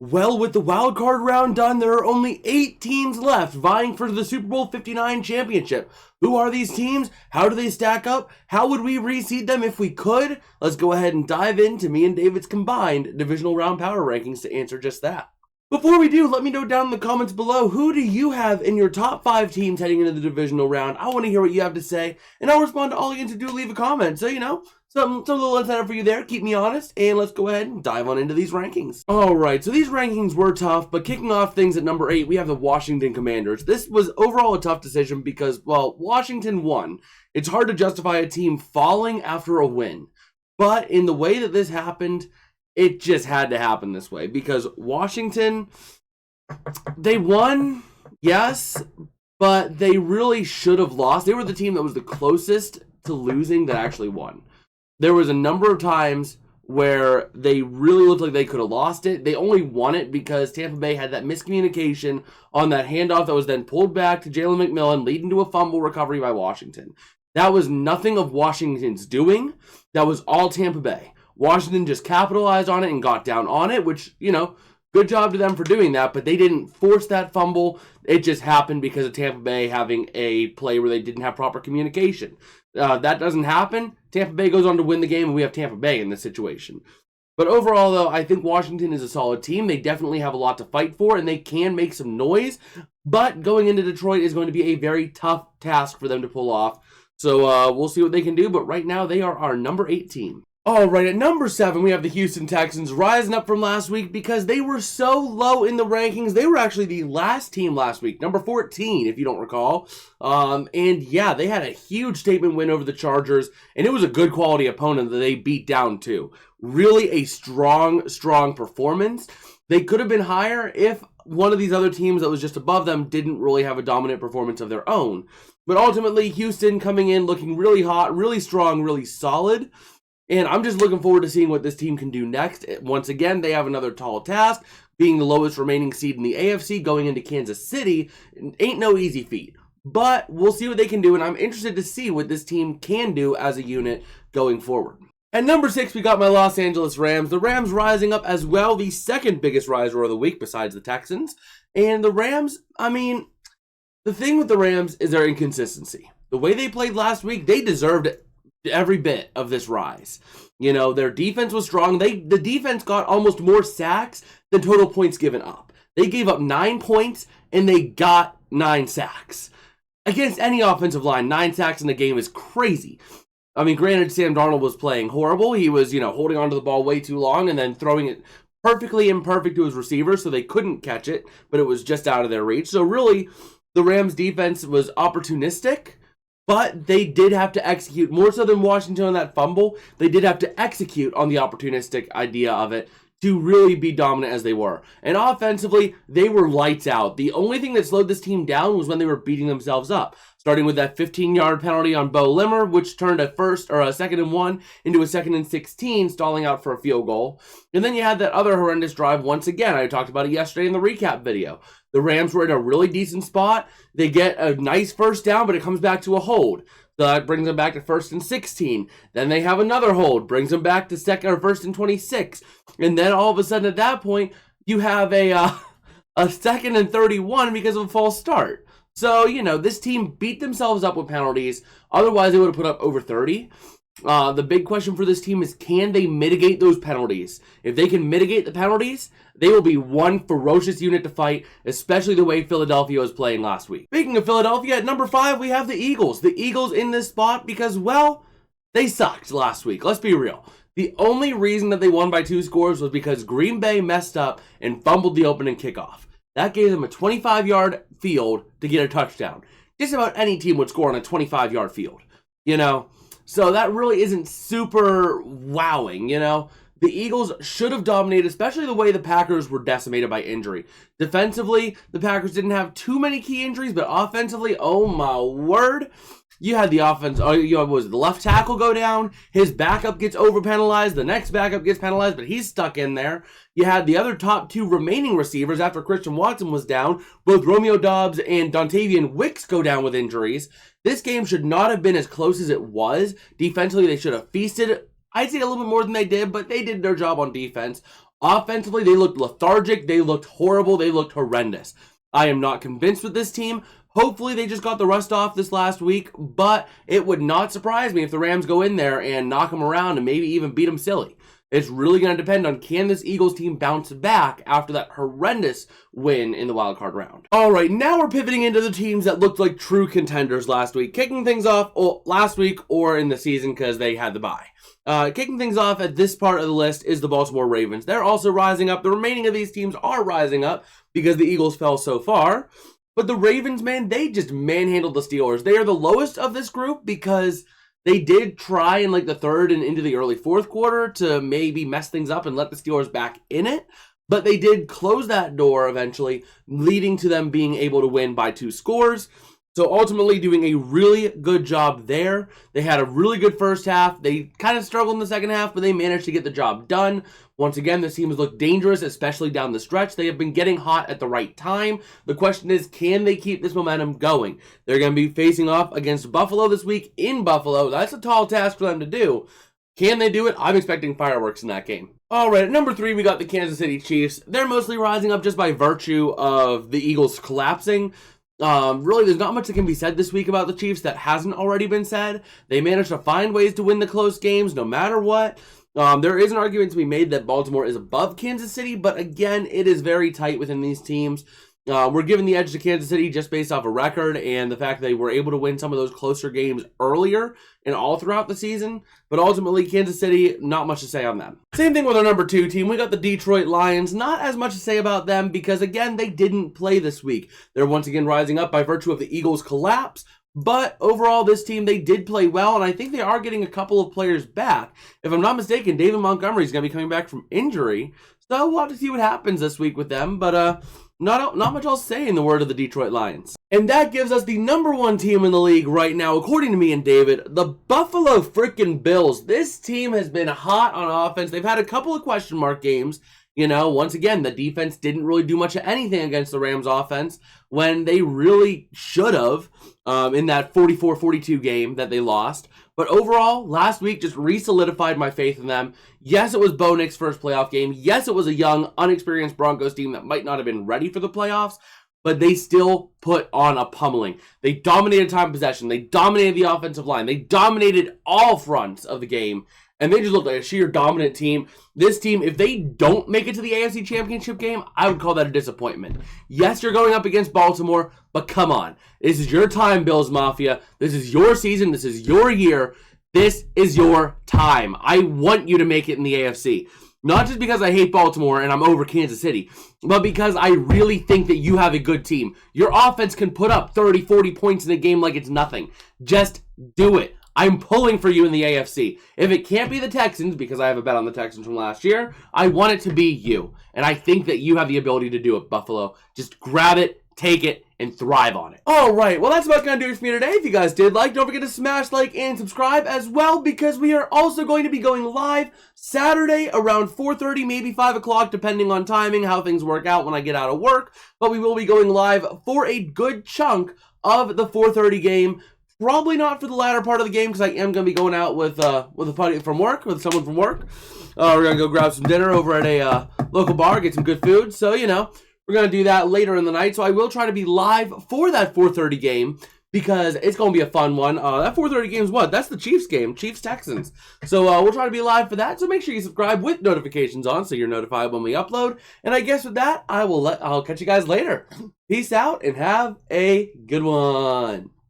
Well, with the wild card round done, there are only 8 teams left vying for the Super Bowl 59 championship. Who are these teams? How do they stack up? How would we reseed them if we could? Let's go ahead and dive into me and David's combined Divisional Round Power Rankings to answer just that. Before we do, let me know down in the comments below, who do you have in your top 5 teams heading into the divisional round? I want to hear what you have to say, and I'll respond to all you need to do, leave a comment. So, some little insider for you there. Keep me honest, and let's go ahead and dive on into these rankings. Alright, so these rankings were tough, but kicking off things at number 8, we have the Washington Commanders. This was overall a tough decision because, well, Washington won. It's hard to justify a team falling after a win. But in the way that this happened, it just had to happen this way because Washington, they won, yes, but they really should have lost. They were the team that was the closest to losing that actually won. There was a number of times where they really looked like they could have lost it. They only won it because Tampa Bay had that miscommunication on that handoff that was then pulled back to Jalen McMillan, leading to a fumble recovery by Washington. That was nothing of Washington's doing. That was all Tampa Bay. Washington just capitalized on it and got down on it, which, good job to them for doing that, but they didn't force that fumble. It just happened because of Tampa Bay having a play where they didn't have proper communication. That doesn't happen. Tampa Bay goes on to win the game, and we have Tampa Bay in this situation. But overall, though, I think Washington is a solid team. They definitely have a lot to fight for, and they can make some noise. But going into Detroit is going to be a very tough task for them to pull off. So we'll see what they can do, but right now they are our number 8 team. All right, at number 7, we have the Houston Texans rising up from last week because they were so low in the rankings. They were actually the last team last week, number 14, if you don't recall. And yeah, they had a huge statement win over the Chargers, and it was a good quality opponent that they beat down too. Really a strong performance. They could have been higher if one of these other teams that was just above them didn't really have a dominant performance of their own. But ultimately, Houston coming in looking really hot, really strong, really solid. And I'm just looking forward to seeing what this team can do next. Once again, they have another tall task, being the lowest remaining seed in the AFC going into Kansas City. Ain't no easy feat. But we'll see what they can do, and I'm interested to see what this team can do as a unit going forward. At number 6, we got my Los Angeles Rams. The Rams rising up as well, the second biggest riser of the week besides the Texans. And the Rams, the thing with the Rams is their inconsistency. The way they played last week, they deserved every bit of this rise. Their defense was strong. The defense got almost more sacks than total points given up. They gave up 9 points and they got 9 sacks. Against any offensive line, 9 sacks in the game is crazy. Granted, Sam Darnold was playing horrible. He was, holding onto the ball way too long and then throwing it perfectly imperfect to his receivers so they couldn't catch it, but it was just out of their reach. So really, the Rams defense was opportunistic. But they did have to execute, more so than Washington on that fumble, they did have to execute on the opportunistic idea of it to really be dominant as they were. And offensively, they were lights out. The only thing that slowed this team down was when they were beating themselves up. Starting with that 15-yard penalty on Bo Limmer, which turned a second and 1 into a second and 16, stalling out for a field goal. And then you had that other horrendous drive once again. I talked about it yesterday in the recap video. The Rams were in a really decent spot. They get a nice first down, but it comes back to a hold. So that brings them back to 1st and 16. Then they have another hold, brings them back to 1st and 26. And then all of a sudden at that point, you have a 2nd and 31 because of a false start. So, this team beat themselves up with penalties. Otherwise, they would have put up over 30. The big question for this team is, can they mitigate those penalties? If they can mitigate the penalties, they will be one ferocious unit to fight, especially the way Philadelphia was playing last week. Speaking of Philadelphia, at number 5, we have the Eagles. The Eagles in this spot because, well, they sucked last week. Let's be real. The only reason that they won by 2 scores was because Green Bay messed up and fumbled the opening kickoff. That gave them a 25-yard field to get a touchdown. Just about any team would score on a 25-yard field, So that really isn't super wowing, The Eagles should have dominated, especially the way the Packers were decimated by injury. Defensively, the Packers didn't have too many key injuries, but offensively, oh my word. You had the offense, the left tackle go down, his backup gets over-penalized, the next backup gets penalized, but he's stuck in there. You had the other top 2 remaining receivers after Christian Watson was down, both Romeo Doubs and Dontavian Wicks go down with injuries. This game should not have been as close as it was. Defensively, they should have feasted. I'd say a little bit more than they did, but they did their job on defense. Offensively, they looked lethargic, they looked horrible, they looked horrendous. I am not convinced with this team. Hopefully they just got the rust off this last week, but it would not surprise me if the Rams go in there and knock them around and maybe even beat them silly. It's really going to depend on can this Eagles team bounce back after that horrendous win in the wild card round. All right, now we're pivoting into the teams that looked like true contenders last week. Kicking things off last week or in the season because they had the bye. Kicking things off at this part of the list is the Baltimore Ravens. They're also rising up. The remaining of these teams are rising up because the Eagles fell so far. But the Ravens, man, they just manhandled the Steelers. They are the lowest of this group because they did try in like the third and into the early fourth quarter to maybe mess things up and let the Steelers back in it. But they did close that door eventually, leading to them being able to win by 2 scores. So ultimately doing a really good job there. They had a really good first half. They kind of struggled in the second half, but they managed to get the job done. Once again, this team has looked dangerous, especially down the stretch. They have been getting hot at the right time. The question is, can they keep this momentum going? They're going to be facing off against Buffalo this week in Buffalo. That's a tall task for them to do. Can they do it? I'm expecting fireworks in that game. All right, at number 3, we got the Kansas City Chiefs. They're mostly rising up just by virtue of the Eagles collapsing. Really, there's not much that can be said this week about the Chiefs that hasn't already been said. They managed to find ways to win the close games no matter what. There is an argument to be made that Baltimore is above Kansas City, but again, it is very tight within these teams. We're giving the edge to Kansas City just based off a record and the fact that they were able to win some of those closer games earlier and all throughout the season. But ultimately, Kansas City, not much to say on them. Same thing with our number 2 team. We got the Detroit Lions. Not as much to say about them because, again, they didn't play this week. They're once again rising up by virtue of the Eagles' collapse. But overall, this team, they did play well, and I think they are getting a couple of players back. If I'm not mistaken, David Montgomery is going to be coming back from injury. So we'll have to see what happens this week with them. But not much else to say in the word of the Detroit Lions. And that gives us the number 1 team in the league right now, according to me and David, the Buffalo freaking Bills. This team has been hot on offense. They've had a couple of question mark games. You know, once again, the defense didn't really do much of anything against the Rams offense when they really should have in that 44-42 game that they lost. But overall, last week just re-solidified my faith in them. Yes, it was Bo Nix's first playoff game. Yes, it was a young, unexperienced Broncos team that might not have been ready for the playoffs, but they still put on a pummeling. They dominated time possession. They dominated the offensive line. They dominated all fronts of the game. And they just look like a sheer dominant team. This team, if they don't make it to the AFC Championship game, I would call that a disappointment. Yes, you're going up against Baltimore, but come on. This is your time, Bills Mafia. This is your season. This is your year. This is your time. I want you to make it in the AFC. Not just because I hate Baltimore and I'm over Kansas City, but because I really think that you have a good team. Your offense can put up 30, 40 points in a game like it's nothing. Just do it. I'm pulling for you in the AFC. If it can't be the Texans, because I have a bet on the Texans from last year, I want it to be you. And I think that you have the ability to do it, Buffalo. Just grab it, take it, and thrive on it. All right, well, that's about going to do it for me today. If you guys did like, don't forget to smash like and subscribe as well, because we are also going to be going live Saturday around 4:30, maybe 5 o'clock, depending on timing, how things work out when I get out of work. But we will be going live for a good chunk of the 4:30 game. Probably not for the latter part of the game because I am going to be going out with a buddy from work, with someone from work. We're going to go grab some dinner over at a local bar, get some good food. So, you know, we're going to do that later in the night. So I will try to be live for that 4:30 game because it's going to be a fun one. That 4:30 game is what? That's the Chiefs game, Chiefs-Texans. So we'll try to be live for that. So make sure you subscribe with notifications on so you're notified when we upload. And I guess with that, I'll catch you guys later. Peace out and have a good one.